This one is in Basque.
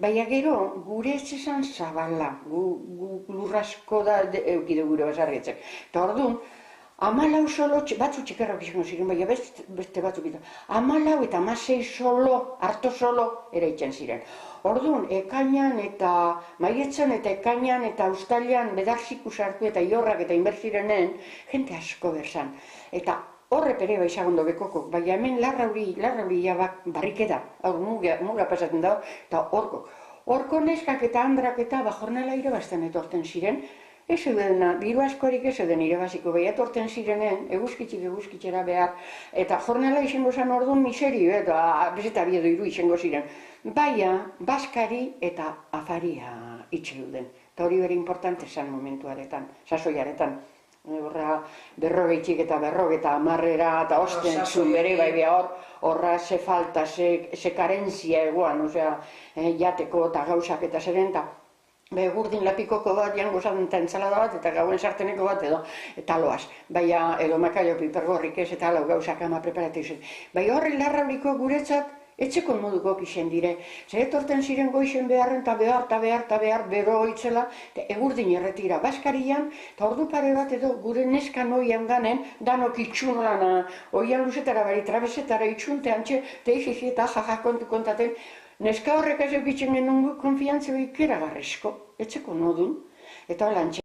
Baina gero, gure ez esan zabala, lurrasko da eukide gure basarrietzek. Eta orduan, 14 solo, batzu txikarrak izango ziren, baina beste batzuk ditu. 14 eta 16 solo, harto solo, eraitzen ziren. Orduan, ekainan eta maietzan eta ekainan eta ustalian bedarziku sartu eta iorrak eta inberzirenen, jente asko berzan. Eta horre pere baizagondo bekokok, baina hemen larrauri barrikeda, muga pasatzen dago, eta horko neskak eta andrak eta jornala irabazten etorten ziren, ez zeuden, diru askorik ez zeuden irabaziko, behi etorten zirenen, eguzkitzera behar, eta jornala izango zen orduan miserio, eta bezeta biedo iru izango ziren. Baina, baskari eta afaria itxeluden. Eta hori bere importante zen momentuaretan, sasoiaretan. Berrogeitik eta berrogeta amarrera eta osten zuen bere bai behar horra ze falta, ze karentzia egoan, jateko eta gauzak eta zeren, gurdin lapikoko bat, jango zaten eta entzalada bat, eta gauen sarteneko bat edo taloaz. Baina, edo makailo pipergorrik ez, eta lau gauzak ama preparatu izan. Baina horri larrauriko guretzat, etxeko moduko kixen dire. Zer etorten ziren goizen beharren, eta behar, bero hoitzela, egurdin erretira baskarian, eta ordu pare bat edo gure neskan oian ganen, danok itxun lana, oian luzetara bari, trabezetara itxunte antxe, eta izizi eta jaja kontaten, neska horrek ez eukitzen genuen konfiantzio ikeragarrezko, etxeko modun, eta hola antxe.